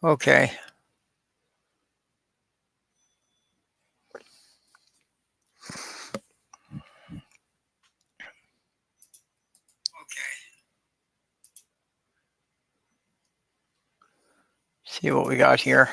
Okay. See what we got here.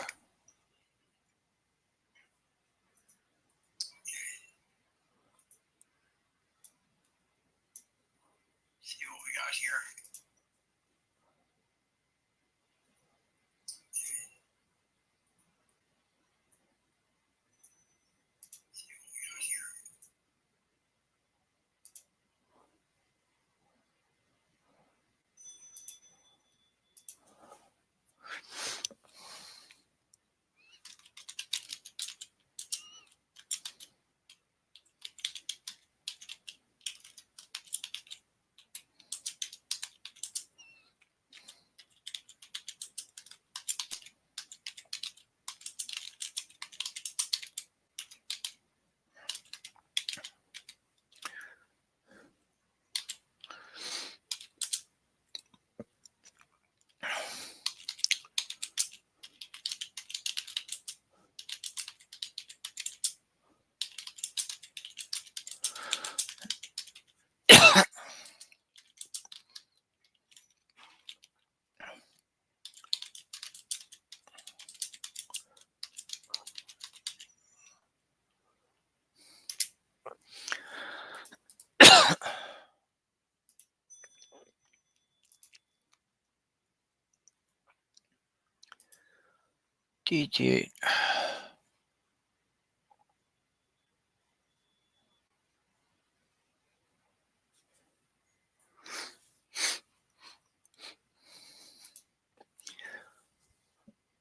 DT8.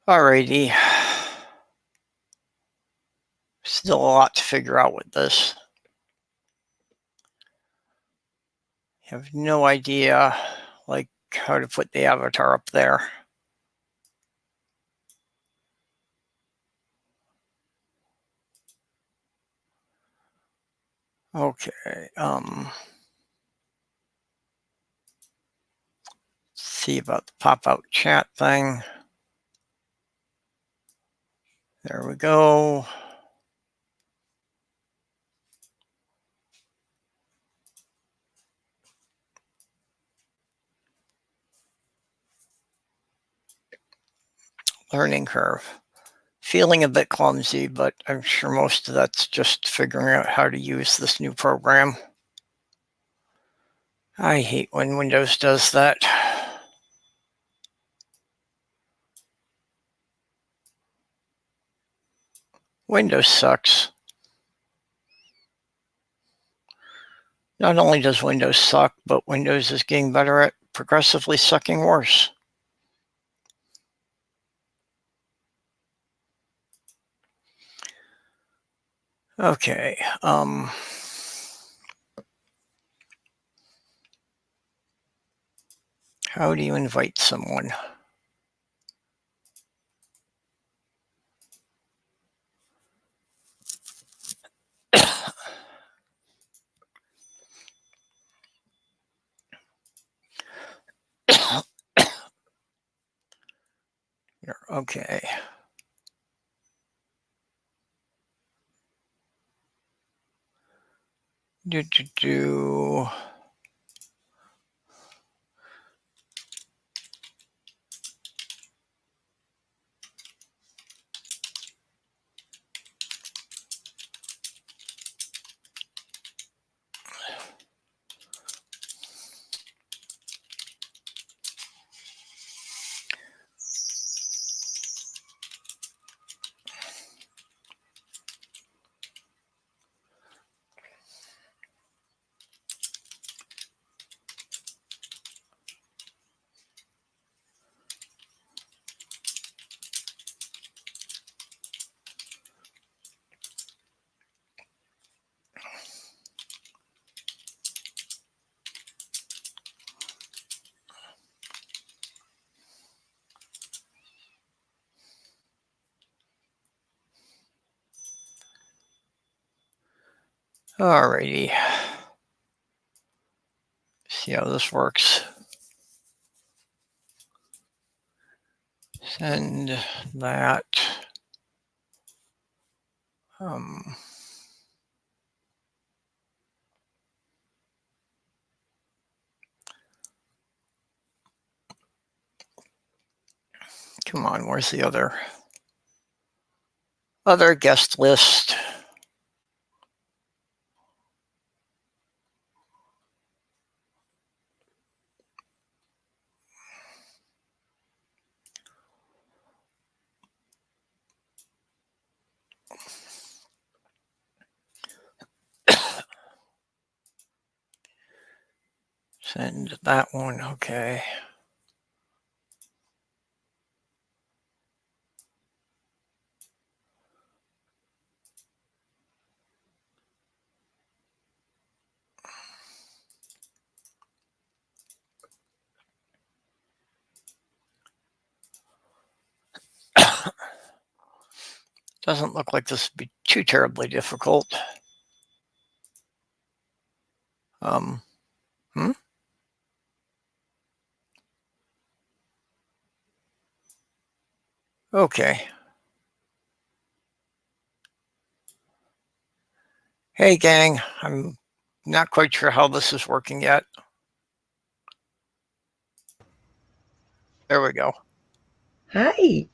Alrighty. Still a lot to figure out with this. Have no idea, like, how to put the avatar up there. Okay. See about the pop-out chat thing. There we go. Learning curve. Feeling a bit clumsy, but I'm sure most of that's just figuring out how to use this new program. I hate when Windows does that. Windows sucks. Not only does Windows suck, but Windows is getting better at progressively sucking worse. Okay. How do you invite someone? Okay. Do. Alrighty. See how this works. Send that. Come on, where's the other guest list? Send that one, okay. Doesn't look like this would be too terribly difficult. Okay. Hey, gang. I'm not quite sure how this is working yet. There we go. Hi.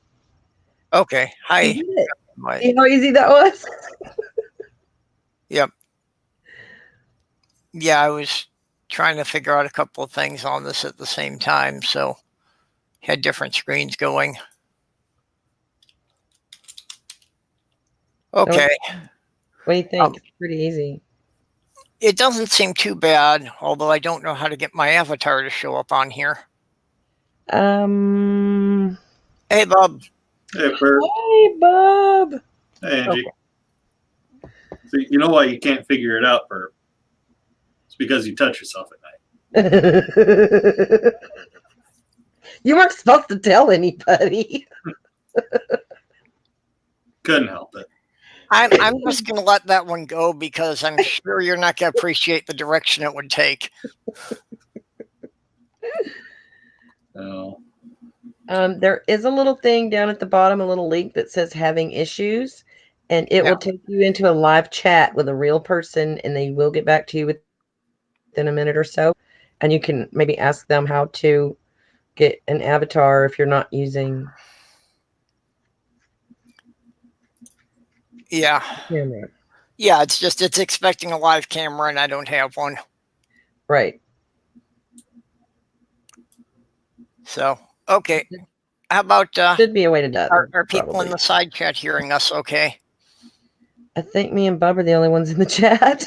Okay. Hi. You did it. My, See how easy that was? yep. Yeah, I was trying to figure out a couple of things on this at the same time, so had different screens going. Okay. What do you think? It's pretty easy. It doesn't seem too bad, although I don't know how to get my avatar to show up on here. Hey, Bob. Hey, Bert. Hey, Bob. Hey, Angie. Okay. So you know why you can't figure it out, Bert? It's because you touch yourself at night. You weren't supposed to tell anybody. Couldn't help it. I'm just going to let that one go because I'm sure you're not going to appreciate the direction it would take. No. There is a little thing down at the bottom, a little link that says having issues, and it will take you into a live chat with a real person, and they will get back to you within a minute or so. And you can maybe ask them how to get an avatar if you're not using camera. Yeah, it's expecting a live camera and I don't have one. Right. So, okay. How about should be a way to do that. Are people in the side chat hearing us okay? I think me and Bub are the only ones in the chat.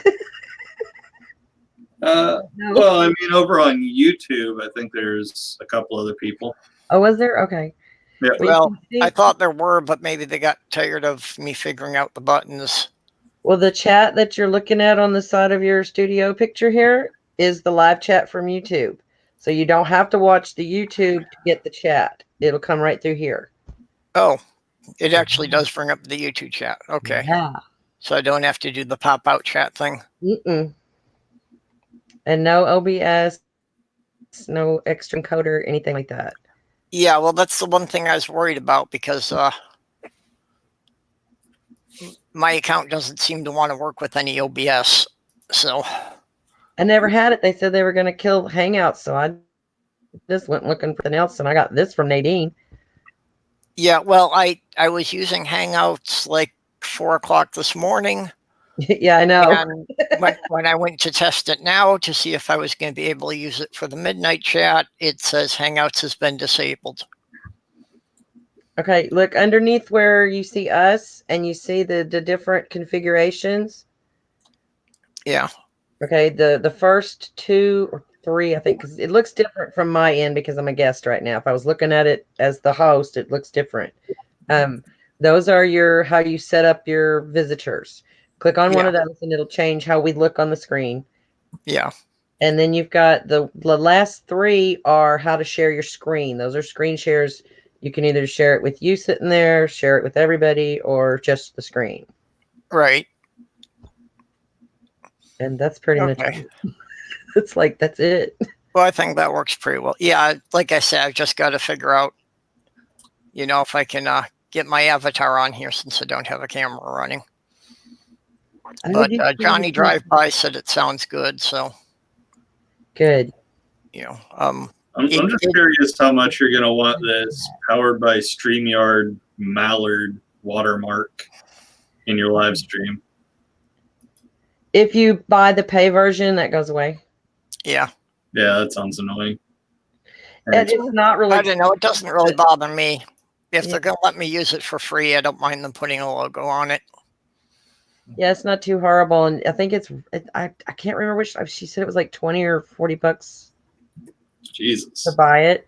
Well, I mean, over on YouTube, I think there's a couple other people. Oh, was there? Okay. Yeah. Well, I thought there were, but maybe they got tired of me figuring out the buttons. Well, the chat that you're looking at on the side of your studio picture here is the live chat from YouTube. So you don't have to watch the YouTube to get the chat. It'll come right through here. Oh, it actually does bring up the YouTube chat. Okay. Yeah. So I don't have to do the pop-out chat thing? Mm-mm. And no OBS, no extra encoder, anything like that. Yeah, well, that's the one thing I was worried about because my account doesn't seem to want to work with any OBS. So I never had it. They said they were going to kill Hangouts, so I just went looking for something else, and I got this from Nadine. Yeah, well, I was using Hangouts like 4 o'clock this morning. Yeah, I know. And when I went to test it now to see if I was going to be able to use it for the midnight chat, it says Hangouts has been disabled. Okay, look underneath where you see us and you see the different configurations. Yeah. Okay, the first 2 or 3, I think, because it looks different from my end because I'm a guest right now. If I was looking at it as the host, it looks different. Those are how you set up your visitors. Click on one of those and it'll change how we look on the screen. Yeah. And then you've got the last 3 are how to share your screen. Those are screen shares. You can either share it with you sitting there, share it with everybody, or just the screen. Right. And that's pretty much it. It's like, that's it. Well, I think that works pretty well. Yeah, like I said, I've just got to figure out You know, if I can get my avatar on here since I don't have a camera running. But Johnny Drive By said it sounds good, so good. you know, I'm just curious how much you're gonna want this powered by StreamYard Mallard watermark in your live stream. If you buy the pay version, that goes away. Yeah. Yeah, that sounds annoying. And it's not really. I don't know. It doesn't really bother me. If they're going to let me use it for free, I don't mind them putting a logo on it. Yeah, it's not too horrible. And I think I can't remember which. She said it was like 20 or 40 bucks. Jesus. To buy it.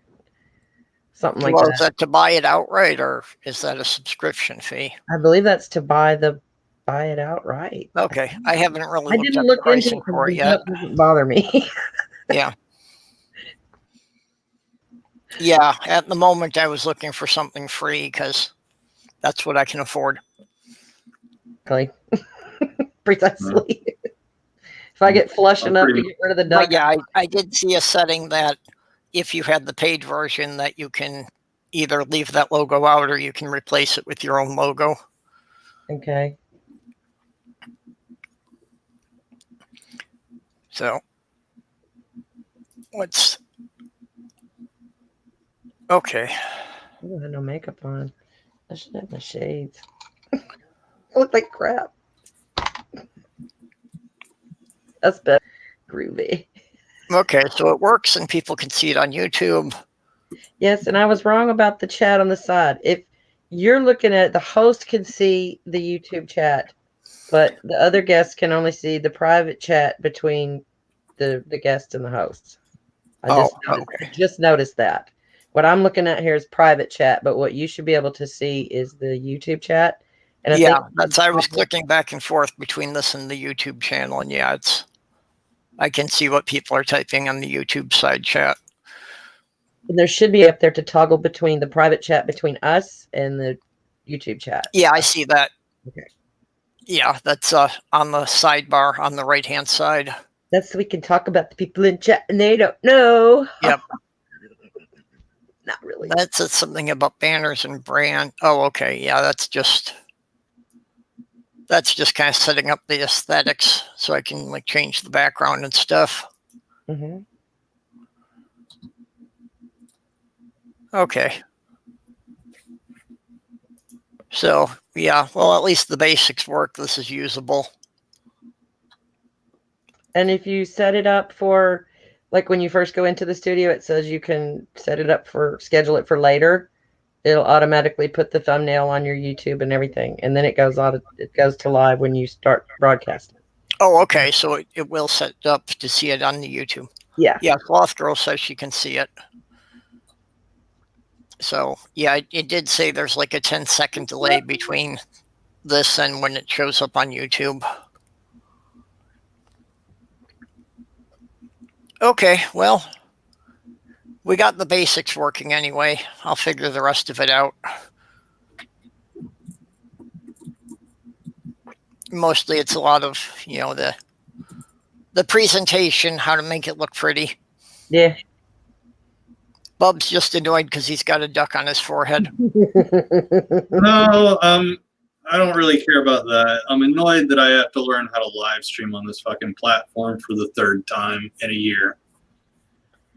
Something like that. Is that to buy it outright, or is that a subscription fee? I believe that's to buy it outright. Okay. I haven't really looked at the pricing for it yet. It doesn't bother me. Yeah. Yeah, at the moment I was looking for something free because that's what I can afford. Really? Precisely. If I get flush enough to get rid of the duck. But yeah, I did see a setting that if you had the paid version that you can either leave that logo out or you can replace it with your own logo. Okay. So what's okay. I had no makeup on. I should have my shades. I look like crap. That's better. Groovy. Okay, so it works and people can see it on YouTube. Yes, and I was wrong about the chat on the side. If you're looking at it, the host can see the YouTube chat, but the other guests can only see the private chat between the guest and the host. I just noticed that. What I'm looking at here is private chat, but what you should be able to see is the YouTube chat. And I was clicking back and forth between this and the YouTube channel, and yeah, I can see what people are typing on the YouTube side chat. And there should be up there to toggle between the private chat between us and the YouTube chat. Yeah, I see that. Okay. Yeah, that's on the sidebar on the right-hand side. That's so we can talk about the people in chat and they don't know. Yep. Not really. That says something about banners and brand. Oh, okay. Yeah, that's just kind of setting up the aesthetics so I can like change the background and stuff. Mm-hmm. Okay. So, yeah, well, at least the basics work. This is usable. And if you set it up for, like when you first go into the studio, it says you can set it up for, schedule it for later. It'll automatically put the thumbnail on your YouTube and everything. And then it goes to live when you start broadcasting. Oh, okay. So it will set up to see it on the YouTube. Yeah. Yeah, Cloth Girl says she can see it. So, yeah, it did say there's like a 10-second delay between this and when it shows up on YouTube. Okay, well, we got the basics working anyway. I'll figure the rest of it out. Mostly it's a lot of, the presentation, how to make it look pretty. Yeah. Bub's just annoyed because he's got a duck on his forehead. No, I don't really care about that. I'm annoyed that I have to learn how to live stream on this fucking platform for the third time in a year.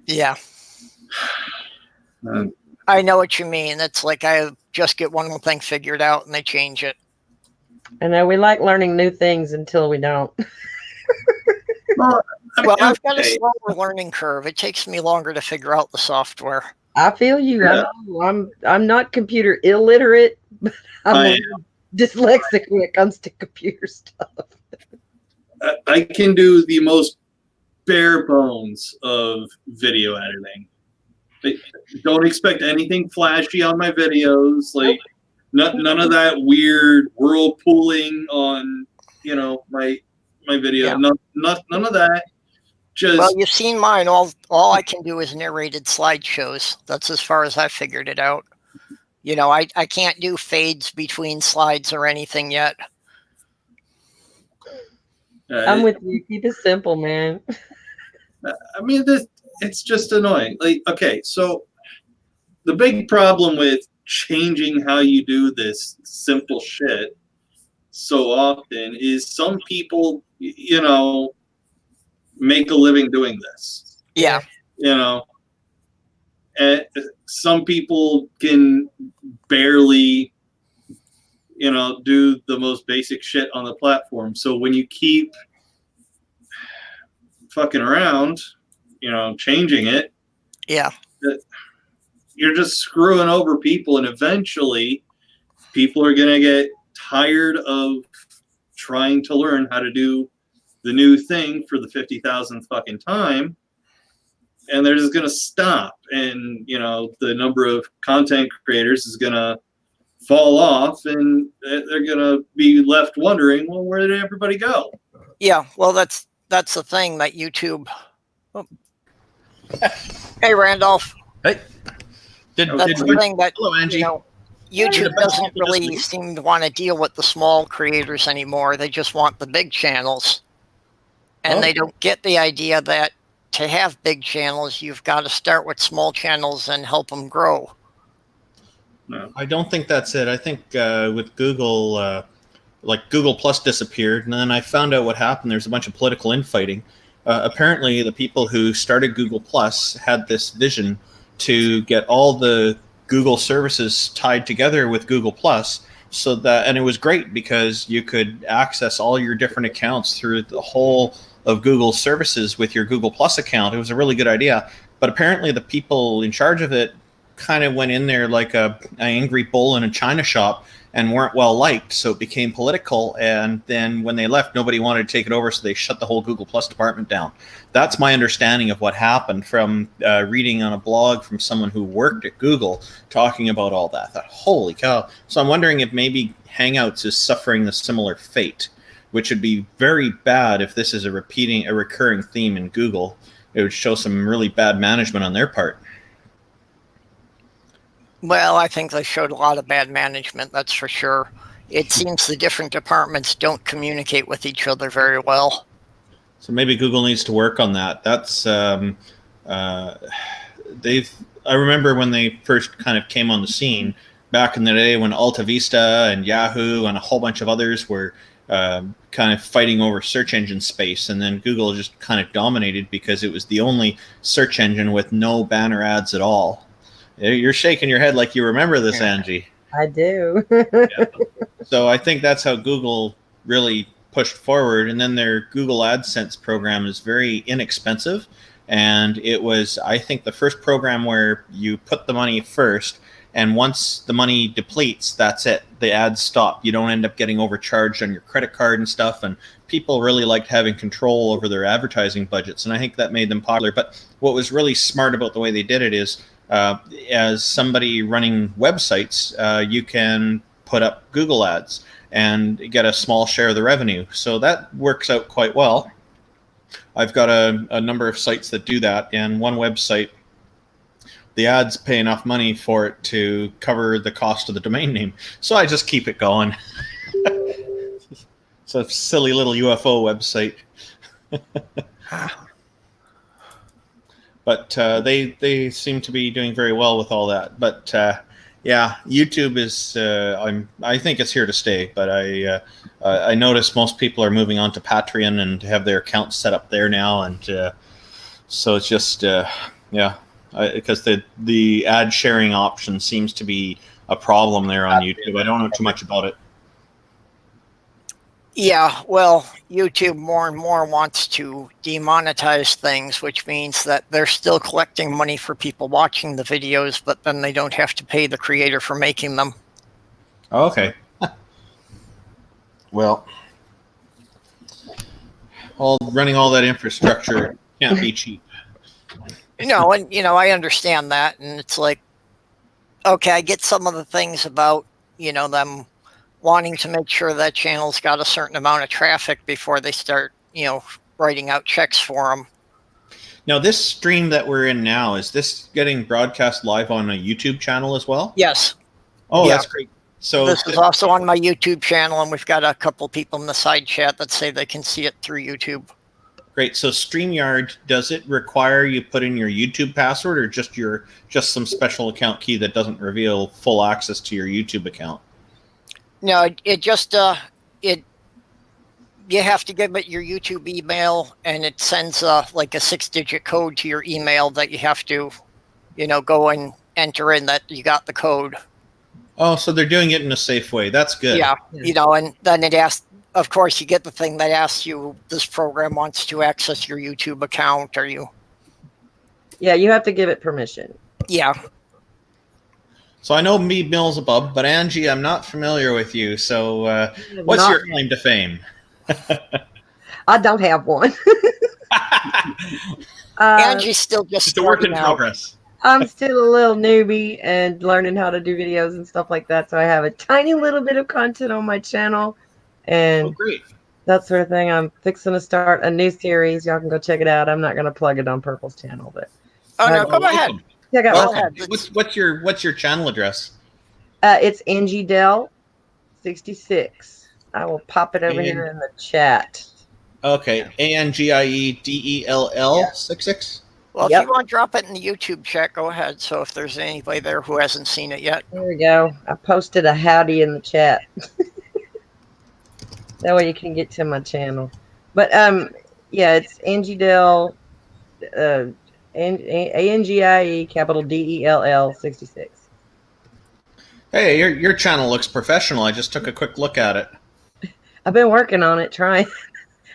Yeah. I know what you mean. It's like I just get one thing figured out and they change it. I know we like learning new things until we don't. Well, I've got a slower learning curve. It takes me longer to figure out the software. I feel you. Yeah. I'm not computer illiterate, but I'm dyslexic when it comes to computer stuff. I can do the most bare bones of video editing. Don't expect anything flashy on my videos. Like none of that weird whirlpooling on my video. Yeah. None of that. Well, you've seen mine. All I can do is narrated slideshows. That's as far as I figured it out. I can't do fades between slides or anything yet. I'm with you. Keep it simple, man. I mean, it's just annoying. Like, okay, so the big problem with changing how you do this simple shit so often is some people, make a living doing this. Yeah. And some people can barely, do the most basic shit on the platform. So when you keep fucking around, changing it, Yeah. you're just screwing over people, and eventually people are going to get tired of trying to learn how to do the new thing for the 50,000th fucking time, and they're just going to stop, and the number of content creators is going to fall off, and they're going to be left wondering, well, where did everybody go? Yeah, well, that's the thing that YouTube. Oh. Hey, Randolph. Hey. That's the thing that, hello, Angie. YouTube doesn't really seem to want to deal with the small creators anymore. They just want the big channels. And they don't get the idea that to have big channels, you've got to start with small channels and help them grow. No. I don't think that's it. I think with Google, like Google Plus disappeared, and then I found out what happened. There's a bunch of political infighting. Apparently, the people who started Google Plus had this vision to get all the Google services tied together with Google Plus, and it was great because you could access all your different accounts through the whole of Google services with your Google Plus account. It was a really good idea, but apparently the people in charge of it kind of went in there like an angry bull in a china shop and weren't well liked, so it became political, and then when they left, nobody wanted to take it over, so they shut the whole Google Plus department down. That's my understanding of what happened from reading on a blog from someone who worked at Google talking about all that. I thought, holy cow. So I'm wondering if maybe Hangouts is suffering a similar fate, which would be very bad if this is a recurring theme in Google. It would show some really bad management on their part. Well, I think they showed a lot of bad management, that's for sure. It seems the different departments don't communicate with each other very well. So maybe Google needs to work on that. That's I remember when they first kind of came on the scene back in the day when Alta Vista and Yahoo and a whole bunch of others were kind of fighting over search engine space, and then Google just kind of dominated because it was the only search engine with no banner ads at all. You're shaking your head like you remember this, Angie. I do. Yeah. So I think that's how Google really pushed forward. And then their Google AdSense program is very inexpensive. And it was, I think, the first program where you put the money first, and once the money depletes, that's it. The ads stop. You don't end up getting overcharged on your credit card and stuff. And people really liked having control over their advertising budgets. And I think that made them popular. But what was really smart about the way they did it is, as somebody running websites, you can put up Google ads and get a small share of the revenue. So that works out quite well. I've got a number of sites that do that, and one website, the ads pay enough money for it to cover the cost of the domain name. So I just keep it going. It's a silly little UFO website. But they seem to be doing very well with all that. But yeah, YouTube is I think it's here to stay. But I notice most people are moving on to Patreon and have their accounts set up there now, and so it's just yeah, because the ad sharing option seems to be a problem there on YouTube. I don't know too much about it. Yeah, well, YouTube more and more wants to demonetize things, which means that they're still collecting money for people watching the videos, but then they don't have to pay the creator for making them. Okay. Well, running all that infrastructure can't be cheap. And I understand that, and it's like, okay, I get some of the things about, them wanting to make sure that channel's got a certain amount of traffic before they start, writing out checks for them. Now, this stream that we're in now, is this getting broadcast live on a YouTube channel as well? Yes. Oh, Yeah. That's great. So this is also on my YouTube channel, and we've got a couple people in the side chat that say they can see it through YouTube. Great. So StreamYard, does it require you put in your YouTube password, or just some special account key that doesn't reveal full access to your YouTube account? No, it just it you have to give it your YouTube email, and it sends like a 6-digit code to your email that you have to, go and enter in that you got the code. Oh, so they're doing it in a safe way. That's good. Yeah, and then it asks. Of course, you get the thing that asks you, this program wants to access your YouTube account. Are you? Yeah, you have to give it permission. Yeah. So I know me Beelzebub, but Angie, I'm not familiar with you. So what's your claim to fame? I don't have one. Angie's still just It's a work in starting out. progress. I'm still a little newbie and learning how to do videos and stuff like that. So I have a tiny little bit of content on my channel. And great. That sort of thing. I'm fixing to start a new series. Y'all can go check it out. I'm not going to plug it on Purple's channel, but no, go ahead. Check out Go my ahead. What's your channel address? It's Angie Dell 66. I will pop it over here in the chat. Okay, ANGIEDELL 66. Well, if you want to drop it in the YouTube chat, go ahead. So if there's anybody there who hasn't seen it yet. There we go. I posted a howdy in the chat. That way you can get to my channel. But yeah, it's Angie Dell, ANGIE capital DELL 66. Hey, your channel looks professional. I just took a quick look at it. I've been working on it, trying.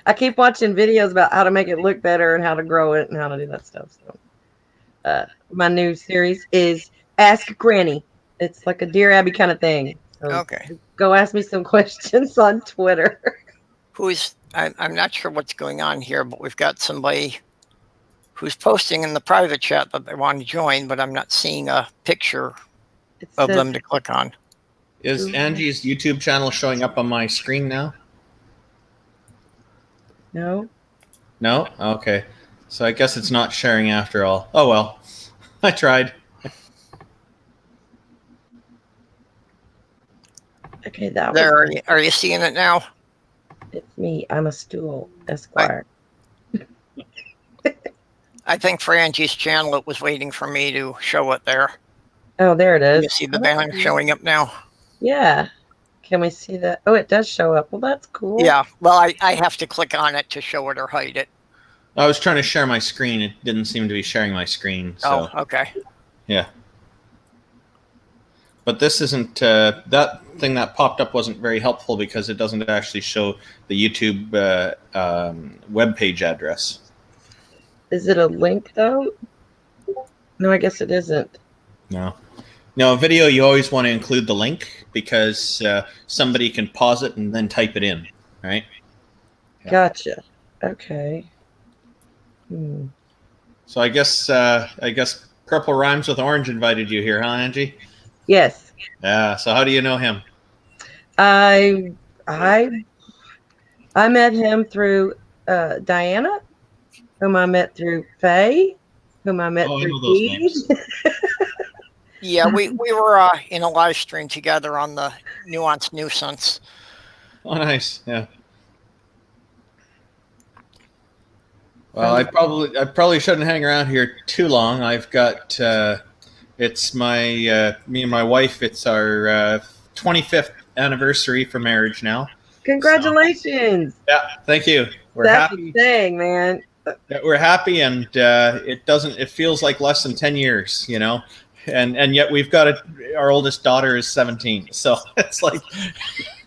I keep watching videos about how to make it look better and how to grow it and how to do that stuff. So, my new series is Ask Granny. It's like a Dear Abby kind of thing. So Okay. Go ask me some questions on Twitter. I'm not sure what's going on here, but we've got somebody who's posting in the private chat that they want to join, but I'm not seeing a picture of them to click on. Is Angie's YouTube channel showing up on my screen now? No. No? Okay. So I guess it's not sharing after all. Oh well. I tried. Okay, that there. Are you seeing it now? It's me. I'm a stool Esquire. I think for Angie's channel, it was waiting for me to show it there. Oh, there it is. You see the banner showing up now? Yeah. Can we see that? Oh, it does show up. Well, that's cool. Yeah. Well, I have to click on it to show it or hide it. I was trying to share my screen. It didn't seem to be sharing my screen. So. Oh, okay. Yeah. But this isn't, that thing that popped up wasn't very helpful because it doesn't actually show the YouTube web page address. Is it a link, though? No, I guess it isn't. No. No, a video, you always want to include the link because somebody can pause it and then type it in, right? Yeah. Gotcha. Okay. So I guess Purple Rhymes with Orange invited you here, huh, Angie? Yes. Yeah. So how do you know him? I met him through Diana, whom I met through Faye, whom I met through Keith. Yeah, we were in a live stream together on the Nuance Nuisance. Oh, nice. Yeah. Well, I probably shouldn't hang around here too long. I've got it's my me and my wife. It's our 25th anniversary for marriage now. Congratulations! So, yeah, thank you. We're That's happy. That's the thing, man. We're happy, and it feels like less than 10 years, you know, and yet we've got our oldest daughter is 17, so it's like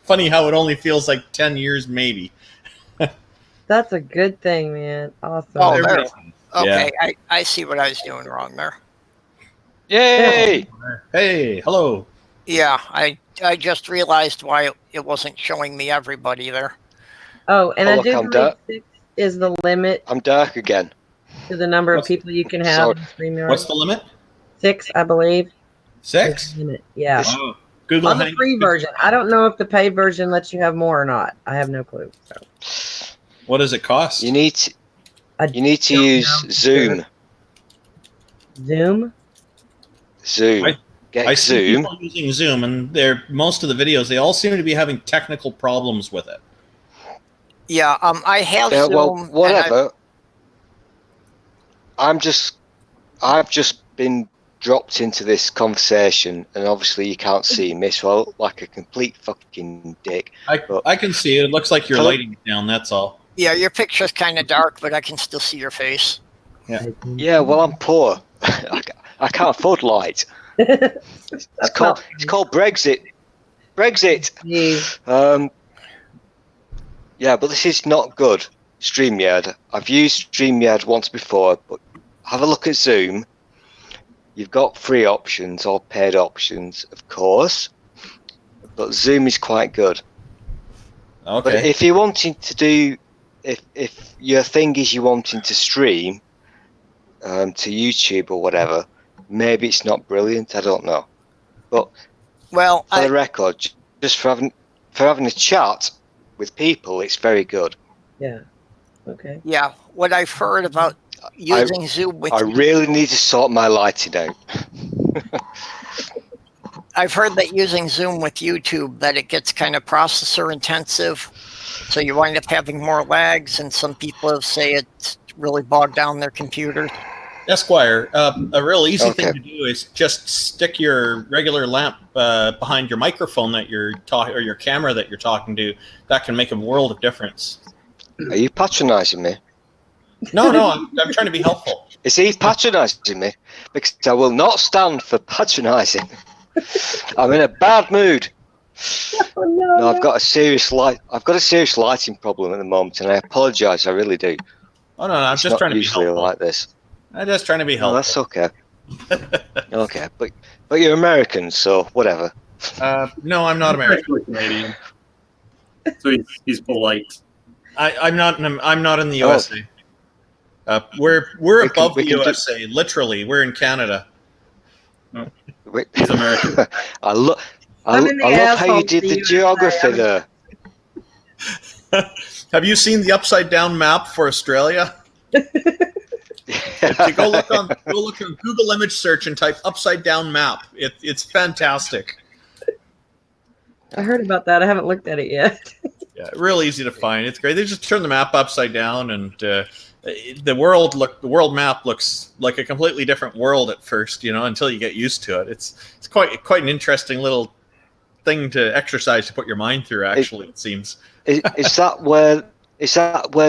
funny how it only feels like 10 years maybe. That's a good thing, man. Awesome. Oh, there. Okay, yeah. I see what I was doing wrong there. Yay! Hey, hello. Yeah, I just realized why it wasn't showing me everybody there. Oh, and I do I'm believe 6 is the limit. I'm dark again. To the number of people you can have in StreamYard. What's the limit? 6, I believe. 6? Yeah. Wow. Google on the free version. I don't know if the paid version lets you have more or not. I have no clue. So. What does it cost? You need to use Zoom. Zoom? Zoom. I see people using Zoom, and most of the videos, they all seem to be having technical problems with it. Yeah, I have Zoom. Well, whatever. I've just been dropped into this conversation, and obviously you can't see me, so I look like a complete fucking dick. I can see it. It looks like you're Hello? lighting it down. That's all. Yeah, your picture's kind of dark, but I can still see your face. Yeah, well, I'm poor. I can't afford light. It's called Brexit. Brexit. Yeah, but this is not good. StreamYard. I've used StreamYard once before, but have a look at Zoom. You've got free options or paid options, of course, but Zoom is quite good. Okay. But if you're wanting to do, if your thing is you're wanting to stream to YouTube or whatever, maybe it's not brilliant. I don't know. But Well, for the record, just for having a chat with people, it's very good. Yeah. Okay. yeah, what I've heard about using Zoom with I really need to sort my lighting out. I've heard that using Zoom with YouTube, that it gets kind of processor intensive, so you wind up having more lags, and some people say it's really bogged down their computers. Esquire, a real easy thing to do is just stick your regular lamp behind your microphone that you're talking, or your camera that you're talking to. That can make a world of difference. Are you patronising me? No, I'm trying to be helpful. Is he patronising me? Because I will not stand for patronising. I'm in a bad mood. Oh, no, I've got a serious lighting problem at the moment, and I apologise. I really do. Oh no, I'm just trying to be helpful. Usually like this. I'm just trying to be helpful. No, that's okay. Okay, but you're American, so whatever. No, I'm not American. Actually Canadian. So he's polite. I'm not in the USA. We're above the USA. Literally, we're in Canada. Wait, he's American. I love how you did the geography there. Have you seen the upside down map for Australia? Go look on Google image search and type upside down map. It's fantastic. I heard about that. I haven't looked at it yet. Yeah, real easy to find. It's great. They just turn the map upside down, and the world map looks like a completely different world at first. Until you get used to it. It's quite an interesting little thing to exercise to put your mind through. Actually, it seems. Is that where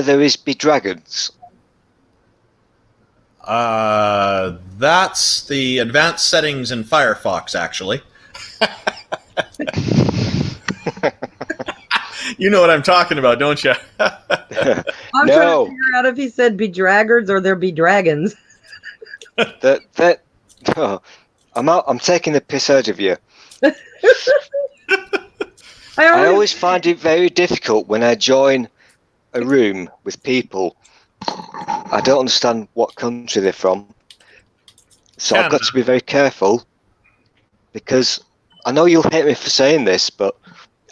there is dragons? That's the advanced settings in Firefox, actually. You know what I'm talking about, don't you? I'm trying to figure out if he said bedraggards or there be dragons. I'm taking the piss out of you. I always find it very difficult when I join a room with people. I don't understand what country they're from. So Canada. I've got to be very careful, because I know you'll hate me for saying this, but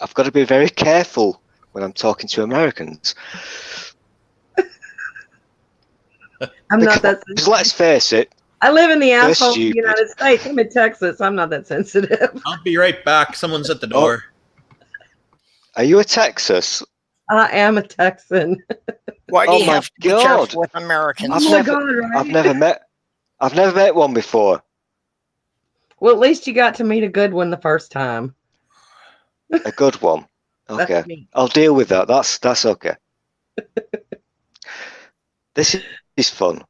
I've got to be very careful when I'm talking to Americans. I'm not that sensitive. Let's face it. I live in the asshole of the United States. I'm in Texas. I'm not that sensitive. I'll be right back. Someone's at the door. Are you a Texas? I am a Texan. Why do you have to be careful with Americans? I've never met one before. Well, at least you got to meet a good one the first time. A good one. Okay. I'll deal with that. That's okay. This is fun.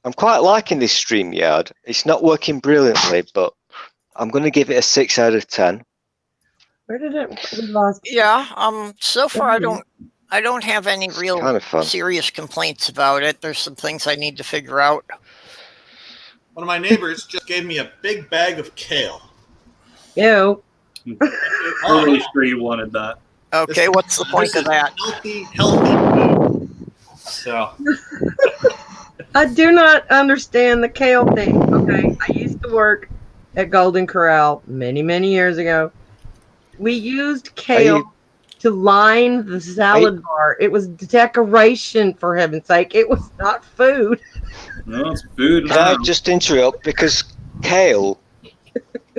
I'm quite liking this StreamYard. It's not working brilliantly, but I'm going to give it a 6 out of 10. Where did it? Yeah. So far, I don't have any real kind of serious complaints about it. There's some things I need to figure out. One of my neighbors just gave me a big bag of kale. Ew. I'm really sure you wanted that. Okay, what's the point of that? Healthy food. So. I do not understand the kale thing. Okay, I used to work at Golden Corral many years ago. We used kale to line the salad bar. It was decoration, for heaven's sake. It was not food. No, it's food. Can I just interrupt? Because kale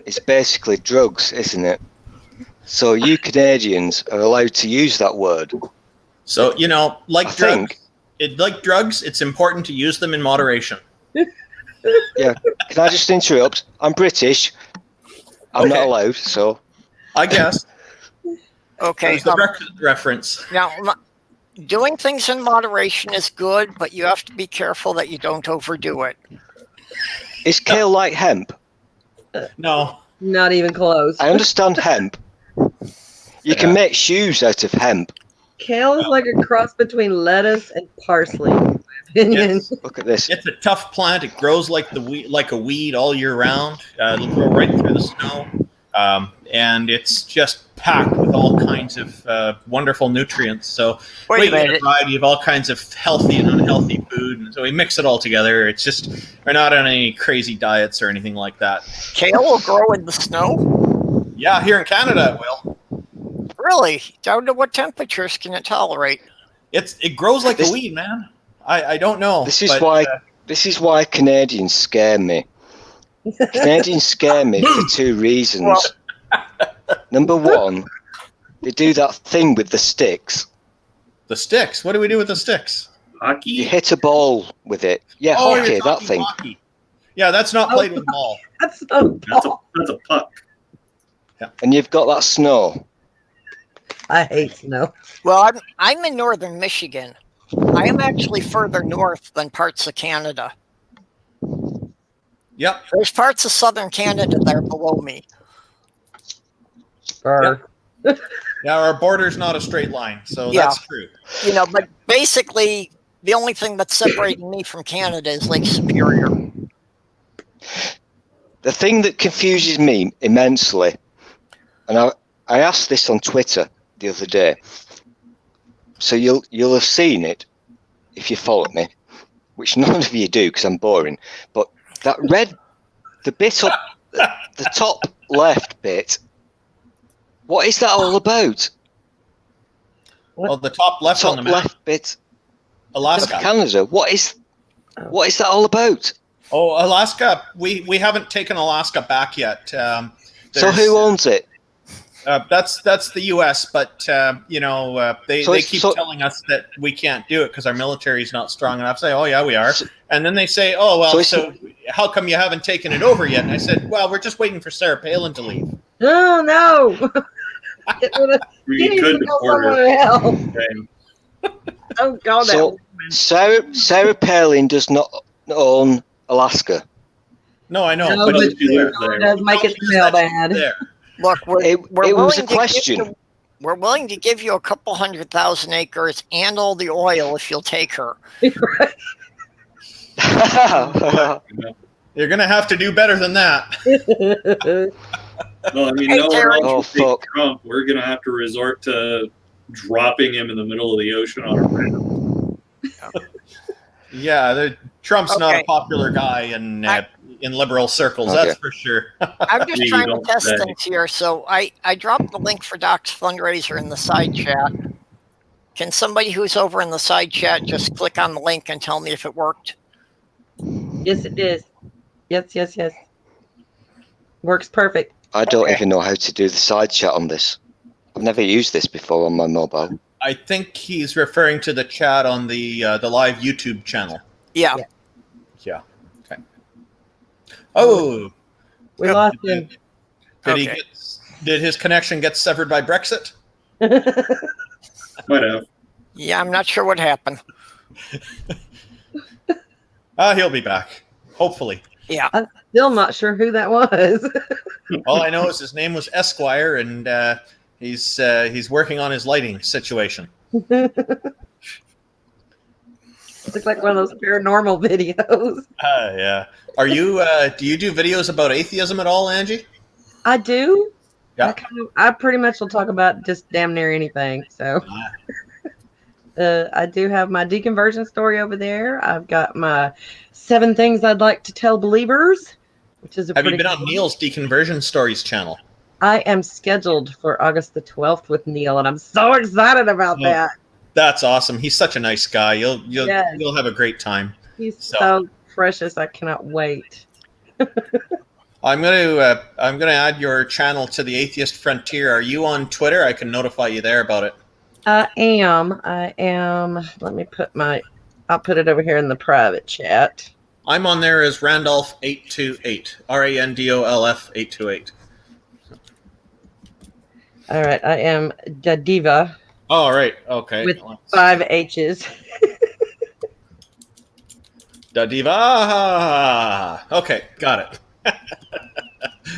is basically drugs, isn't it? So you Canadians are allowed to use that word. So, like drugs, it's important to use them in moderation. Yeah. Can I just interrupt? I'm British. I'm not allowed, so. I guess. Okay. There's the reference. Now, doing things in moderation is good, but you have to be careful that you don't overdo it. Is kale like hemp? No. Not even close. I understand hemp. You can make shoes out of hemp. Kale is like a cross between lettuce and parsley, in my opinion. It's, Look at this. it's a tough plant. It grows like like a weed all year round. It'll grow right through the snow, and it's just packed with all kinds of wonderful nutrients. So Wait we a get a minute. variety of all kinds of healthy and unhealthy food, and so we mix it all together. It's just we're not on any crazy diets or anything like that. Kale will grow in the snow? Yeah, here in Canada it will. Really? Down to what temperatures can it tolerate? It grows like a weed, man. I don't know. This is why Canadians scare me. Canadians scare me for two reasons. Number one, they do that thing with the sticks. The sticks. What do we do with the sticks? You Hockey? hit a ball with it. Yeah, Oh, hockey, you're that talking thing. hockey. Yeah, that's not played with ball. That's so That's a puck. And you've got that snow. I hate snow. Well, I'm in northern Michigan. I am actually further north than parts of Canada. Yep. There's parts of southern Canada that are below me. Or Yeah, our border's not a straight line, so Yeah. that's true. You know, but basically, the only thing that's separating me from Canada is Lake Superior. The thing that confuses me immensely, and I asked this on Twitter the other day, so you'll have seen it if you follow me, which none of you do because I'm boring. But that the bit up, the top left bit, what is that all about? Oh, the top left on Top the map, left bit of Alaska. Canada. What is that all about? Oh, Alaska. We haven't taken Alaska back yet. So There's, who owns it? That's the U.S., but they keep telling us that we can't do it because our military is not strong enough. Say, oh yeah, we are, and then they say, oh well, so how come you haven't taken it over yet? And I said, well, we're just waiting for Sarah Palin to leave. oh no! You could deport her. Oh god! So Sarah Palin does not own Alaska. No, I know, No, but but it's there. it does make it smell bad. There. Look, we're It was willing a to question. we're willing to give you a couple 100,000 acres and all the oil if you'll take her. You're gonna have to do better than that. Well, I mean, Hey, no Terry. one else Oh, will fuck. take Trump. We're going to have to resort to dropping him in the middle of the ocean on a raft. Yeah, Trump's not Okay. a popular guy in liberal circles. Okay. That's for sure. I'm just You trying to don't test say. things here. So I dropped the link for Doc's fundraiser in the side chat. Can somebody who's over in the side chat just click on the link and tell me if it worked? Yes, it is. Yes. Works perfect. I don't Okay. even know how to do the side chat on this. I've never used this before on my mobile. I think he's referring to the chat on the live YouTube channel. Yeah. Yeah. Okay. Oh, We Yep. lost him. Okay. Did his connection get severed by Brexit? Might have. Yeah, I'm not sure what happened. He'll be back. Hopefully. Yeah. I'm still not sure who that was. All I know is his name was Esquire, and he's working on his lighting situation. Looks like one of those paranormal videos. Yeah. Are you? Do you do videos about atheism at all, Angie? I do. Yeah. I pretty much will talk about just damn near anything. So I do have my deconversion story over there. I've got my 7 things I'd like to tell believers, which is a Have you pretty been on Neil's Deconversion Stories channel? I am scheduled for August the 12th with Neil, and I'm so excited about Oh, that. That's awesome. He's such a nice guy. You'll Yes. you'll have a great time. He's So- so precious. I cannot wait. I'm gonna add your channel to the Atheist Frontier. Are you on Twitter? I can notify you there about it. I am. Let me I'll put it over here in the private chat. I'm on there as Randolph828. Randolf 828. All right, I am Diva All right. Okay. with 5 H's. Da Diva. Okay, got it.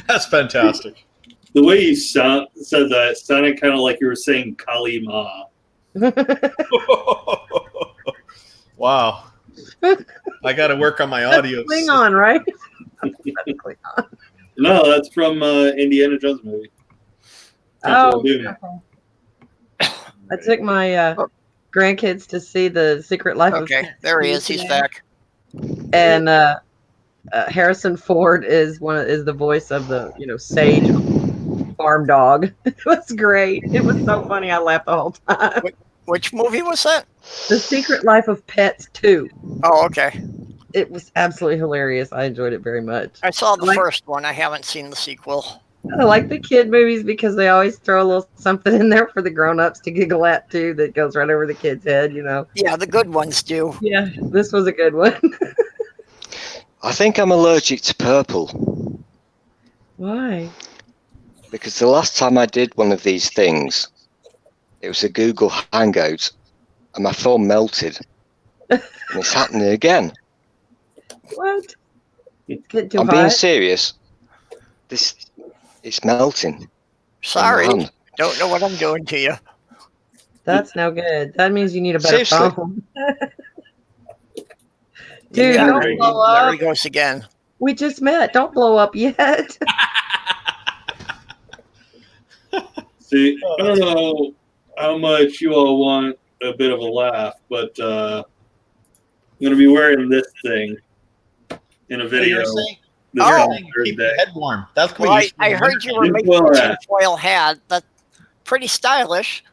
That's fantastic. The way you said that sounded kind of like you were saying Kali Ma. Wow. I got to work on my audio. Klingon, right? No, that's from Indiana Jones movie. Oh, Doom. okay. I took my grandkids to see the Secret Life of Okay, Pets there he is. today. He's back. And Harrison Ford is the voice of the sage farm dog. It was great. It was so funny. I laughed the whole time. Which movie was that? The Secret Life of Pets 2. Oh, okay. It was absolutely hilarious. I enjoyed it very much. I saw the first one. I haven't seen the sequel. I like the kid movies because they always throw a little something in there for the grown-ups to giggle at too that goes right over the kid's head, Yeah, the good ones do. Yeah, this was a good one. I think I'm allergic to purple. Why? Because the last time I did one of these things, it was a Google Hangout, and my phone melted. And it's happening again. What? Get too I'm hot? being serious. It's melting. Sorry. on my hand. Don't know what I'm doing to you. That's no good. That means you need a better Seriously. phone. Dude, Yeah, don't there, blow there up. he goes again. We just met. Don't blow up yet. See, I don't know how much you all want a bit of a laugh, but I'm going to be wearing this thing in a video. You're saying, This Oh. keep your head warm. That's Well, I heard you were making a tinfoil hat. That's pretty stylish.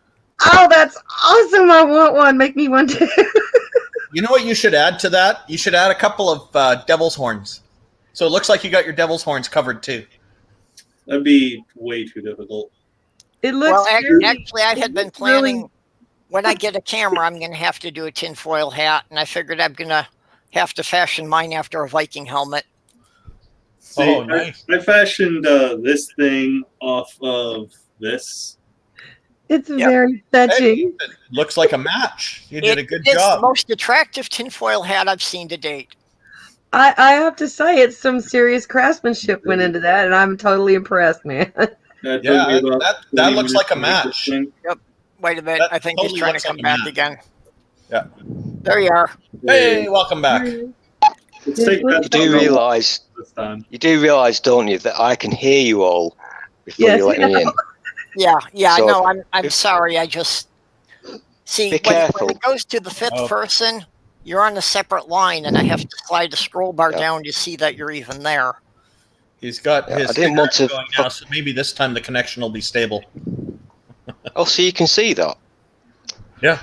Oh, that's awesome. I want one. Make me one too. You know what you should add to that? You should add a couple of devil's horns. So it looks like you got your devil's horns covered too. That'd be way too difficult. It looks Well, really, actually, I had been planning when I get a camera, I'm going to have to do a tinfoil hat, and I figured I'm going to have to fashion mine after a Viking helmet. See, Oh, nice. I fashioned this thing off of this. It's Yep. very fetching. Hey, it looks like a match. You did a good It's the job. most attractive tinfoil hat I've seen to date. I have to say, it's some serious craftsmanship went into that, and I'm totally impressed, man. That took Yeah, me about that 20 looks minutes like a to make this match. thing. Wait a minute. That I think totally he's trying to looks come like a back map. again. Yeah. There you are. Hey, welcome back. Let's take You that You do realise, this time. don't you, that I can hear you all before Yes, you let me in. Yeah, So, no, I'm if- sorry. I just see Be when careful. it goes to the fifth Oh. person, you're on a separate line, and I have to slide the scroll bar Yeah. down to see that you're even there. He's got Yeah, his I didn't want internet to going now, so maybe this time the connection will be stable. Oh, so you can see that? Yeah.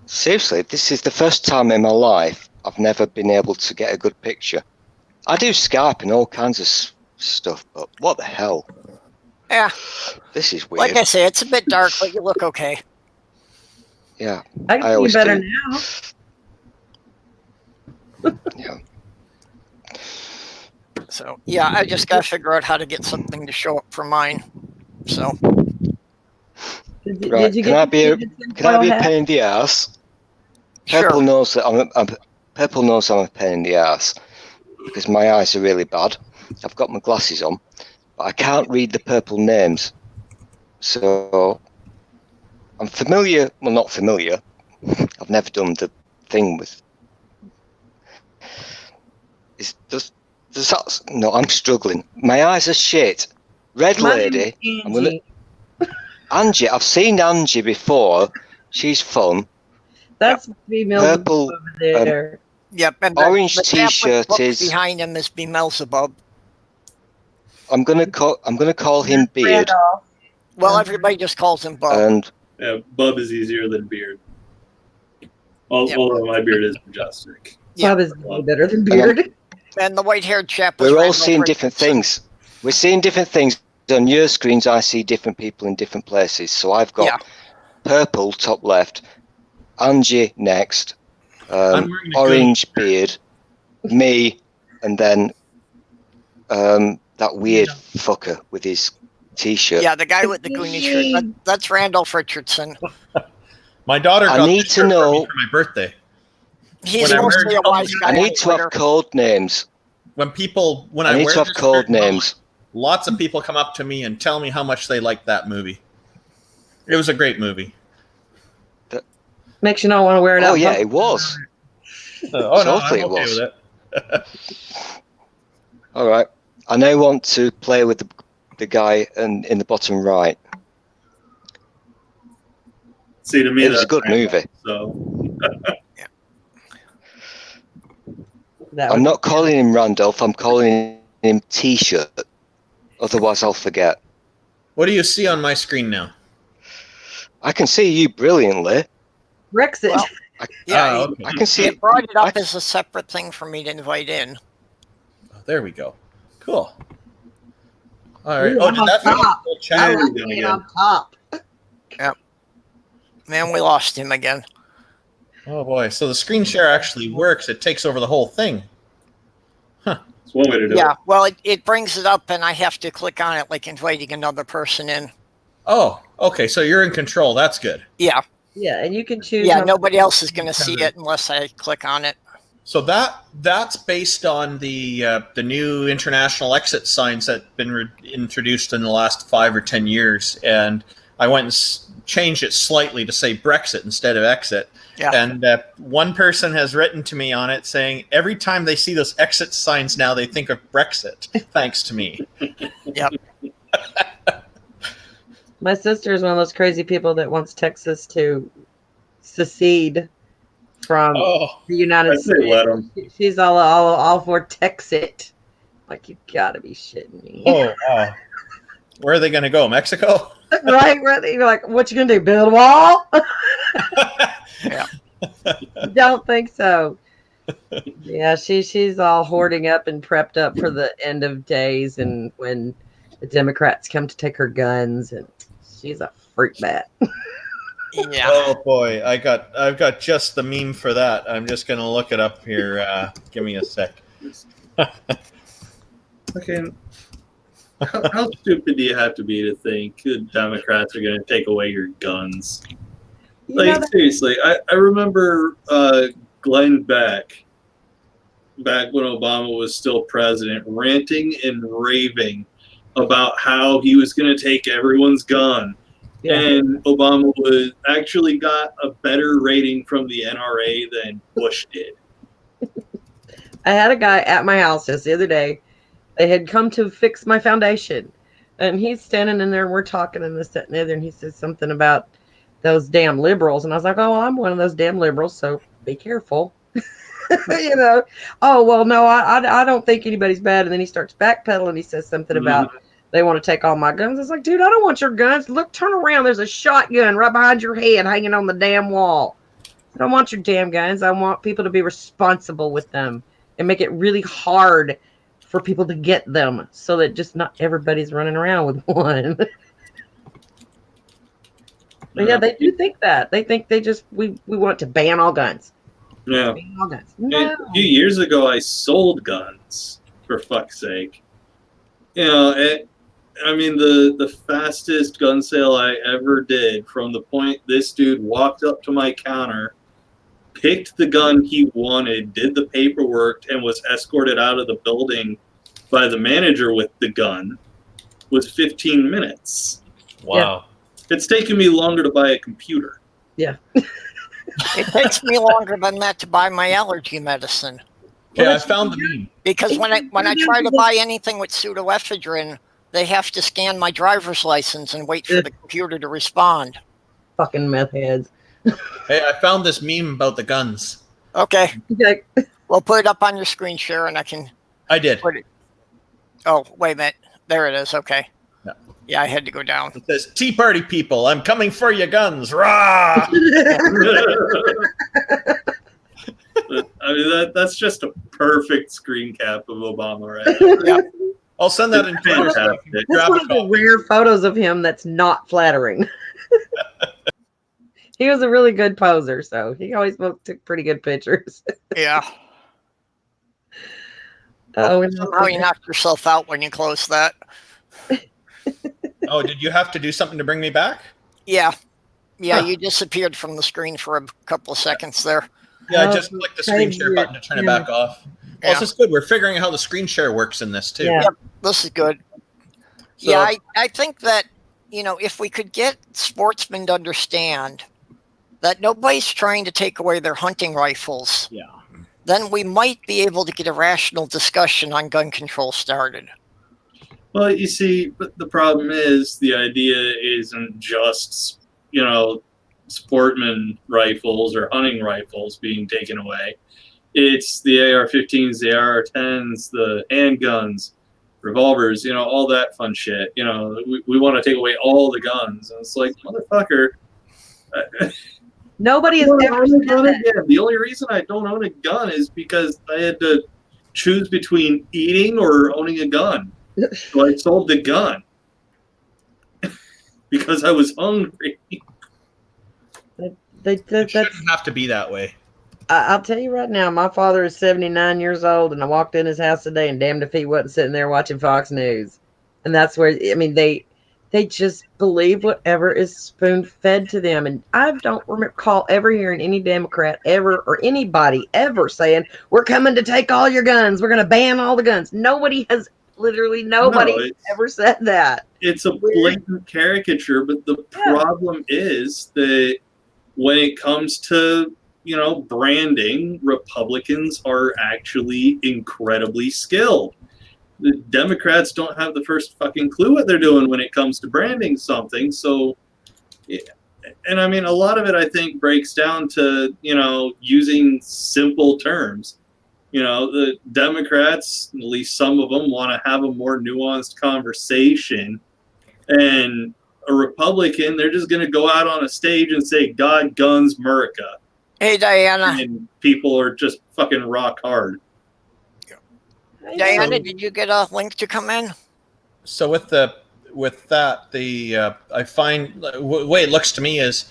Seriously, this is the first time in my life I've never been able to get a good picture. I do Skype and all kinds of stuff, but what the hell? Yeah, This is weird. like I say, it's a bit dark, but you look okay. Yeah, I I can see always better do. now. yeah. So yeah, I just gotta figure out how to get something to show up for mine. So Did Right, you can I get be a the can I be a tinfoil hat? pain in the ass? Purple sure. knows that Purple knows I'm a pain in the ass because my eyes are really bad. I've got my glasses on, but I can't read the purple names. So I'm familiar. Well, not familiar. I've never done the thing with. Does that? No, I'm struggling. My eyes are shit. Red My lady. name's I'm gonna. Angie. Angie. I've seen Angie before. She's fun. That's female Purple, over there. Yep. And Orange the tablet t-shirt book is- behind him is Beelzebub. I'm gonna call him Beard, Randolph. Well, everybody just calls him Bub. and Yeah, Bub is easier than Beard. Yep. Although my beard is majestic. Yeah. Bob is way better than Beard. And the white-haired chap was we're all Randall seeing different Richardson. things. We're seeing different things on your screens. I see different people in different places. So I've got Yeah. Purple top left, Angie next, I'm wearing the Orange Beard, me, and then that weird fucker with his T-shirt. Yeah, the guy with the Goonie shirt. That's Randolph Richardson. My daughter I got need this to shirt for know- me for my birthday. He's When I mostly a wear- wise guy. I on need to Twitter. have code names. When I I need wear to have this code shirt, names. lots of people come up to me and tell me how much they like that movie. It was a great movie. Makes you not want to wear it out. Oh yeah, it was. Oh no, Totally I'm it okay was. with it. All right. I now want to play with the guy in the bottom right. See, to me, It was a that's good movie. So I'm not calling him Randolph. I'm calling him T-shirt. Otherwise, I'll forget. What do you see on my screen now? I can see you brilliantly. Brexit. Well, yeah, Okay. I can see. it brought it up as a separate thing for me to invite in. Oh, there we go. Cool. All right. Ooh, Oh, I'm did on that finish top. the I chat? like being on top. Man, we lost him again. Oh boy. So the screen share actually works. It takes over the whole thing. it's one way to do Yeah, it. well, it brings it up, and I have to click on it like inviting another person in. Oh, okay. So you're in control. That's good. Yeah, Yeah, and you can choose. yeah. how Nobody much else is going to you see cover. it unless I click on it. So that's based on the new international exit signs that have been introduced in the last 5 or 10 years, and I went and changed it slightly to say Brexit instead of exit. Yeah. And one person has written to me on it saying every time they see those exit signs now, they think of Brexit. Thanks to me. Yep. My sister is one of those crazy people that wants Texas to secede from Oh, the United I say let 'em. States. She's all for Texit. Like, you gotta be shitting me. oh, wow. Where are they going to go? Mexico? Right? You're like, what you gonna do? Build a wall? Don't think so. Yeah, she's all hoarding up and prepped up for the end of days, and when the Democrats come to take her guns, and she's a freak bat. Yeah. Oh boy, I've got just the meme for that. I'm just going to look it up here. Give me a sec. Okay. How stupid do you have to be to think the Democrats are going to take away your guns? You Like, know that- seriously, I remember Glenn Beck, back when Obama was still president, ranting and raving about how he was going to take everyone's gun. Yeah. And Obama was actually got a better rating from the NRA than Bush did. I had a guy at my house just the other day. They had come to fix my foundation, and he's standing in there, and we're talking and this, that, and the other, and he says something about those damn liberals, and I was like, oh, well, I'm one of those damn liberals, so be careful. You know, oh, well, no, I don't think anybody's bad. And then he starts backpedaling. He says something about they want to take all my guns. I was like, dude, I don't want your guns. Look, turn around. There's a shotgun right behind your head hanging on the damn wall. I don't want your damn guns. I want people to be responsible with them and make it really hard for people to get them so that just not everybody's running around with one. But yeah, they do think that. They think we want to ban all guns. Yeah. Ban all guns. And No. a few years ago, I sold guns, for fuck's sake. You know, I mean, the fastest gun sale I ever did, from the point this dude walked up to my counter, picked the gun he wanted, did the paperwork, and was escorted out of the building by the manager with the gun, was 15 minutes. Wow. It's taken me longer to buy a computer. Yeah. It takes me longer than that to buy my allergy medicine. Okay, Well, I found the meme. Because when I try to buy anything with pseudoephedrine, they have to scan my driver's license and wait for the computer to respond. Fucking meth heads. Hey, I found this meme about the guns. Okay, Okay. we'll put it up on your screen share, and I can I did. put it. Oh, wait a minute. There it is. Okay. Yeah. Yeah, I had to go down. It says, Tea Party people, I'm coming for your guns. Rah! I mean, that's just a perfect screen cap of Obama, right? Yeah. I'll send that in Twitter. So you can Fantastic. That's grab one a of the copy. rare photos of him that's not flattering. He was a really good poser, so he always took pretty good pictures. Yeah. Oh, Somehow you knocked yourself out when you closed that. Oh, did you have to do something to bring me back? Yeah. Yeah, Huh. you disappeared from the screen for a couple of seconds there. Yeah, I Oh, just clicked the screen Craig, share your button to turn it back off. Well, Yeah. this is good. We're figuring out how the screen share works in this too. Yeah. Yep, this is good. So, Yeah, I think that, if we could get sportsmen to understand that nobody's trying to take away their hunting rifles, yeah. then we might be able to get a rational discussion on gun control started. Well, you see, but the problem is the idea isn't just, sportsman rifles or hunting rifles being taken away. It's the AR-15s, the AR-10s, the handguns, revolvers, all that fun shit. We want to take away all the guns. And it's like, motherfucker. Nobody has ever said that. Again. The only reason I don't own a gun is because I had to choose between eating or owning a gun. So I sold the gun because I was hungry. It shouldn't have to be that way. I'll tell you right now, my father is 79 years old, and I walked in his house today, and damned if he wasn't sitting there watching Fox News. And that's where, they just believe whatever is spoon-fed to them. And I don't recall ever hearing any Democrat ever, or anybody ever saying, we're coming to take all your guns. We're going to ban all the guns. Nobody has ever said that. It's a blatant caricature, but the problem is that when it comes to branding, Republicans are actually incredibly skilled. The Democrats don't have the first fucking clue what they're doing when it comes to branding something. So, and a lot of it, I think, breaks down to, using simple terms. The Democrats, at least some of them, want to have a more nuanced conversation. And a Republican, they're just going to go out on a stage and say, God, guns, America. Hey, Diana. And people are just fucking rock hard. Diana, did you get a link to come in? So with that, I find the way it looks to me is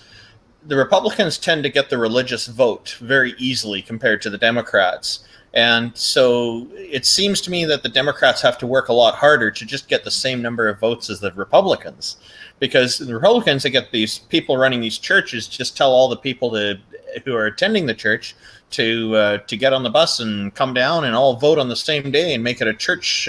the Republicans tend to get the religious vote very easily compared to the Democrats. And so it seems to me that the Democrats have to work a lot harder to just get the same number of votes as the Republicans. Because the Republicans, they get these people running these churches, just tell all the people who are attending the church to get on the bus and come down and all vote on the same day and make it a church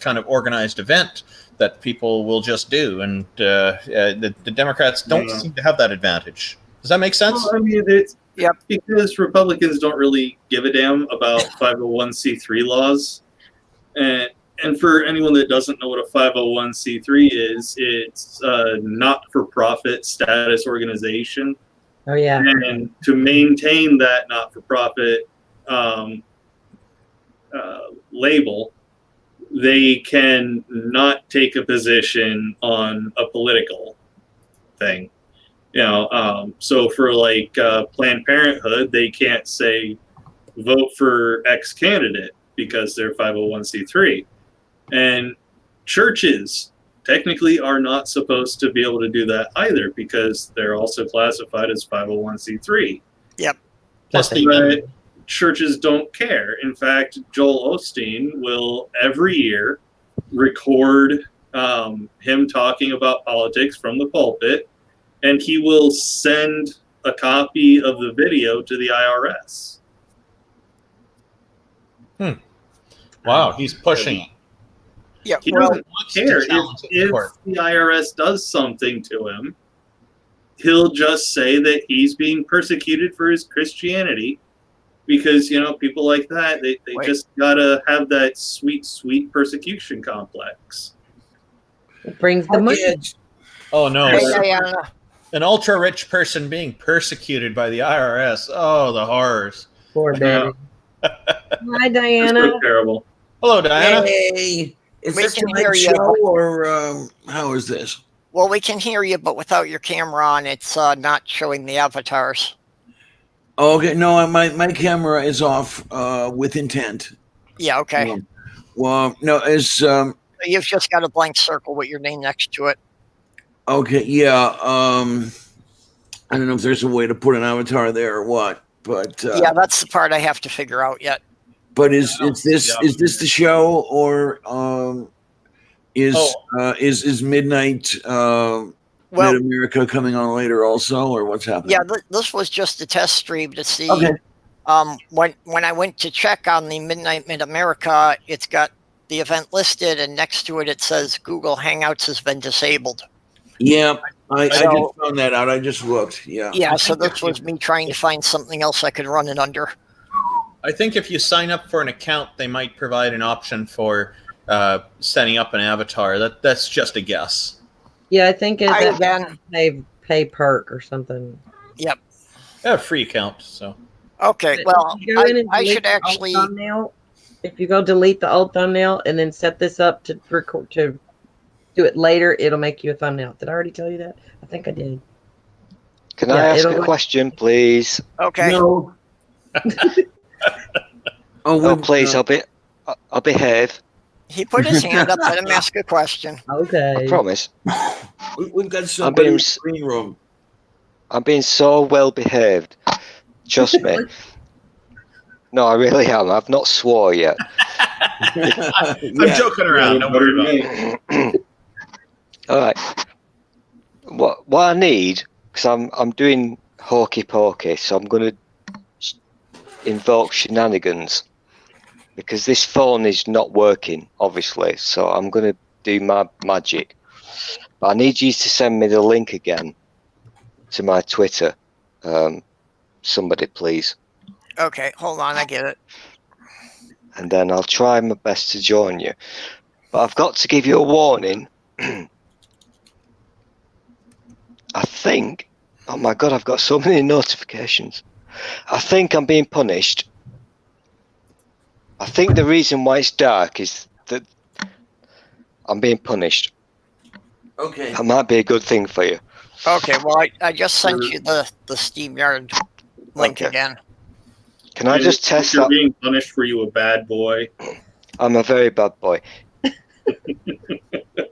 kind of organized event that people will just do. And the Democrats don't seem to have that advantage. Does that make sense? Well, it's because Republicans don't really give a damn about 501c3 laws. And for anyone that doesn't know what a 501c3 is, it's a not-for-profit status organization. Oh, yeah. And to maintain that not-for-profit label, they can not take a position on a political thing. So for Planned Parenthood, they can't say vote for X candidate because they're 501c3. And churches technically are not supposed to be able to do that either because they're also classified as 501c3. Yep. Plus But churches don't care. In fact, Joel Osteen will every year record him talking about politics from the pulpit, and he will send a copy of the video to the IRS. Wow, he's pushing it. Yeah, He doesn't care if the IRS does something to him. He'll just say that he's being persecuted for his Christianity because, people like that, they just gotta have that sweet persecution complex. It brings the money. Oh, no. Hey, Diana. An ultra-rich person being persecuted by the IRS. Oh, the horrors. Poor baby. Hi, Diana. It's so terrible. Hello, Diana. Hey, is We this can tonight's hear you. show or how is this? Well, we can hear you, but without your camera on, it's not showing the avatars. Okay, no, my camera is off with intent. Yeah, okay. Well, no, it's You've just got a blank circle with your name next to it. okay. Yeah, I don't know if there's a way to put an avatar there or what, but Yeah, that's the part I have to figure out yet. But is this the show, or is Midnight Mid America coming on later also, or what's happening? Yeah, this was just a test stream to see. Okay. When I went to check on the Midnight Mid America, it's got the event listed, and next to it says Google Hangouts has been disabled. Yeah, I just found that out. I just looked. Yeah. Yeah, so this was me trying to find something else I could run it under. I think if you sign up for an account, they might provide an option for setting up an avatar. That's just a guess. Yeah, I think it's pay perk or something. Yep. I have a free account, so. Okay, well, I should actually. If you go delete the old thumbnail and then set this up to record to do it later, it'll make you a thumbnail. Did I already tell you that? I think I did. Can I ask a question, please? Okay. No. Oh, please, I'll behave. He put his hand up. Let him ask a question. Okay. I promise. We've got somebody in the green room. I'm being so well behaved. Trust me. No, I really am. I've not swore yet. I'm joking around. Don't worry about it. All right. What I need, because I'm doing hokey pokey, so I'm going to invoke shenanigans, because this phone is not working, obviously. So I'm going to do my magic. But I need you to send me the link again to my Twitter. Somebody, please. Okay, hold on, I get it. And then I'll try my best to join you. But I've got to give you a warning. I think, oh my God, I've got so many notifications. I think I'm being punished. I think the reason why it's dark is that I'm being punished. Okay. That might be a good thing for you. Okay, well, I just sent you the StreamYard link again. Can I just test you're that? Being punished for you a bad boy. I'm a very bad boy.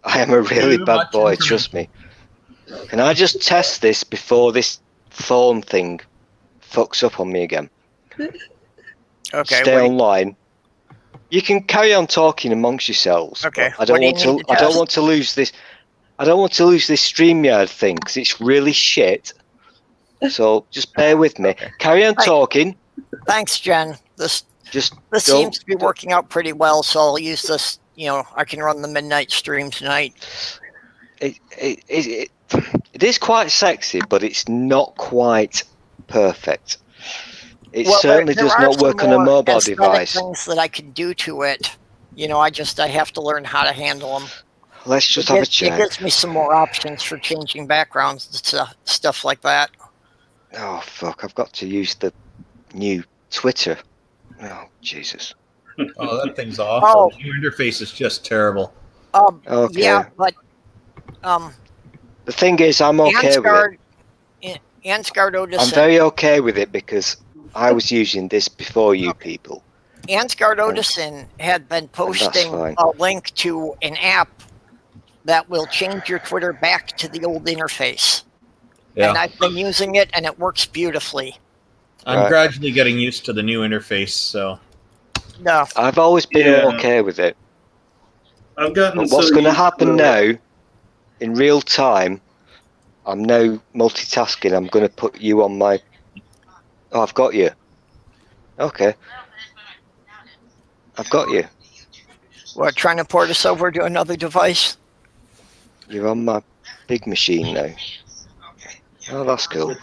I am a really bad boy, trust me. Can I just test this before this phone thing fucks up on me again? Okay. Stay online. You can carry on talking amongst yourselves. Okay. I don't want to lose this. I don't want to lose this StreamYard thing because it's really shit. So just bear with me. Carry on talking. Thanks, Jen. This seems to be working out pretty well, so I'll use this. I can run the midnight stream tonight. It is quite sexy, but it's not quite perfect. It certainly does not work on a mobile device. Things that I can do to it. I have to learn how to handle them. Let's just have a chat. It gives me some more options for changing backgrounds and stuff like that. Oh, fuck. I've got to use the new Twitter. Oh, Jesus. Oh, that thing's awful. The new interface is just terrible. Okay. Yeah, but... the thing is, I'm okay with it. Ansgard Odyssean. I'm very okay with it because I was using this before you people. Ansgard Odyssean had been posting a link to an app that will change your Twitter back to the old interface. Yeah. And I've been using it, and it works beautifully. I'm gradually getting used to the new interface, so... No. I've always been okay with it. I've gotten. But what's going to happen now, in real time, I'm now multitasking. I'm going to put you on my... Oh, I've got you. Okay. I've got you. What, trying to port us over to another device? You're on my big machine now. Oh, that's cool.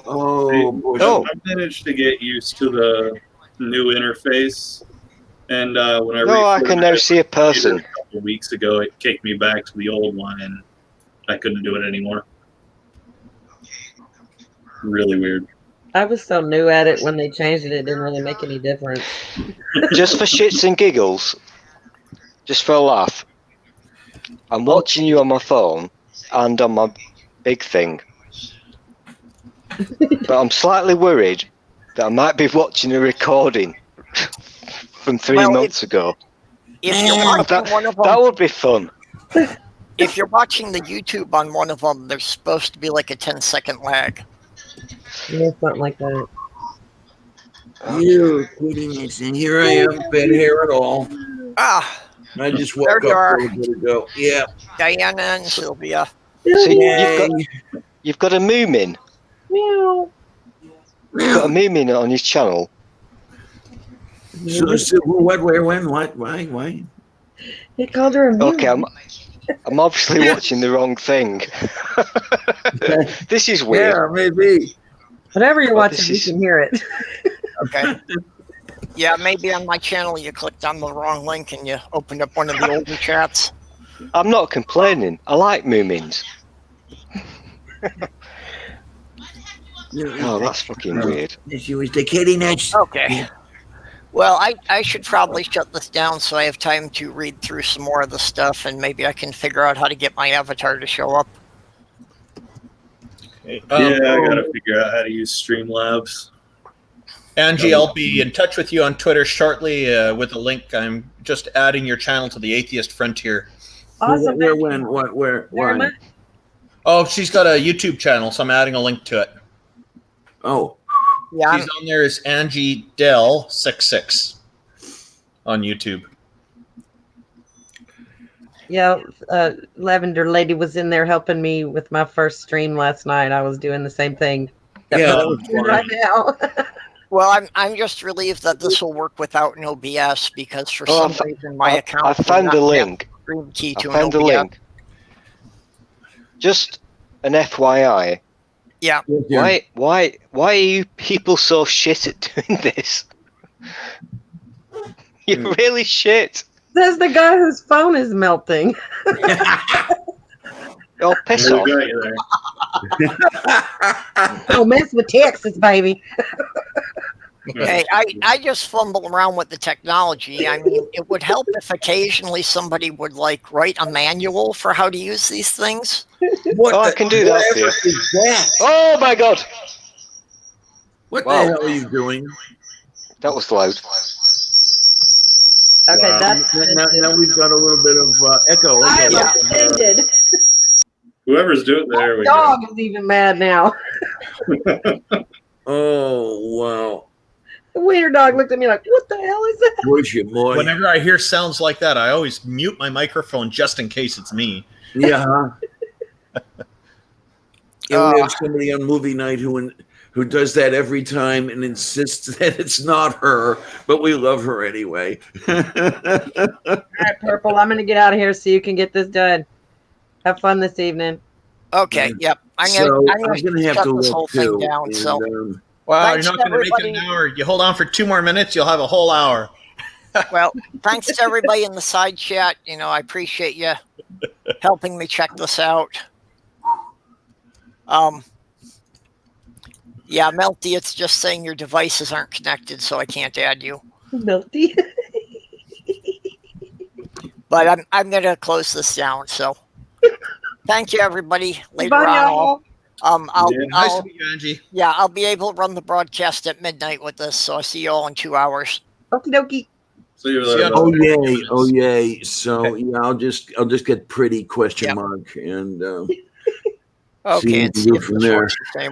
Oh, boy. I managed to get used to the new interface. And when I can now see a person. A couple weeks ago, it kicked me back to the old one, and I couldn't do it anymore. Really weird. I was so new at it when they changed it, it didn't really make any difference. Just for shits and giggles, just for a laugh, I'm watching you on my phone and on my big thing. But I'm slightly worried that I might be watching a recording from 3 months ago. If you're watching one of them, that would be fun. If you're watching the YouTube on one of them, there's supposed to be like a 10-second lag. Yeah, something like that. You kidding me? And here I am, bad hair at all. Ah, I just woke there up you a are, little bit ago. Yeah. Diana and Sylvia. So Yay. you've got a Moomin. Meow. You've got a Moomin on your channel. So what, where, when, what, why? He called her a meow. Okay, I'm obviously watching the wrong thing. This is weird. Yeah, maybe. Whatever you're But watching, this you is- can hear it. Okay. Yeah, maybe on my channel you clicked on the wrong link and you opened up one of the older chats. I'm not complaining. I like Moomins. Oh, that's fucking weird. She was the kitty next. Okay. Well, I should probably shut this down so I have time to read through some more of the stuff and maybe I can figure out how to get my avatar to show up. Okay. Yeah, I gotta figure out how to use Streamlabs. Angie, I'll be in touch with you on Twitter shortly with a link. I'm just adding your channel to the Atheist Frontier. Awesome. Where, when, what, where, Very why? much. Oh, she's got a YouTube channel, so I'm adding a link to it. Oh, Yeah, She's on there as Angie Dell66 on YouTube. Yeah, Lavender Lady was in there helping me with my first stream last night. I was doing the same thing. yeah, that was fun. Right now. well, I'm just relieved that this will work without an OBS because for Oh, some reason my I account will found not the have link. Stream key I to found an the OBS. link. Just an FYI. Yeah. Why are you people so shit at doing this? You're really shit. Says the guy whose phone is melting. Oh, piss There off. we got you there. Don't mess with Texas, baby. Hey, I just fumble around with the technology. I mean, it would help if occasionally somebody would like write a manual for how to use these things. What Oh, I the- can do that for you. whatever is that? Oh my god. What Wow. the hell are you doing? That was loud. Okay, Wow. that's Now we've got a little bit of echo. I'm Yeah. offended. Whoever's doing there we go. Dog is even mad now. Oh, wow. The wiener dog looked at me like, "What the hell is that?" Where's your boy? Whenever I hear sounds like that, I always mute my microphone just in case it's me. Yeah. Huh? Yeah, we have somebody on movie night who does that every time and insists that it's not her, but we love her anyway. All right, Purple, I'm going to get out of here so you can get this done. Have fun this evening. Okay, yep. I'm So gonna have shut to this whole look thing too. down. And, So, Wow, Thanks, you're not going to make it an everybody. hour. You hold on for 2 more minutes, you'll have a whole hour. well, thanks to everybody in the side chat. You know, I appreciate you helping me check this out. Yeah, Melty, it's just saying your devices aren't connected, so I can't add you. Melty. But I'm gonna close this down. So, thank you, everybody. Later Bye, on, y'all. I'll, Yeah. Nice I'll to meet you, Angie. yeah, I'll be able to run the broadcast at midnight with this. So I see you all in 2 hours. Okie dokie. See you See later. ya. oh bud. yay! Oh yay! So yeah, I'll just get pretty question Yep. mark and Okay, see and what to see do if from this there. works the same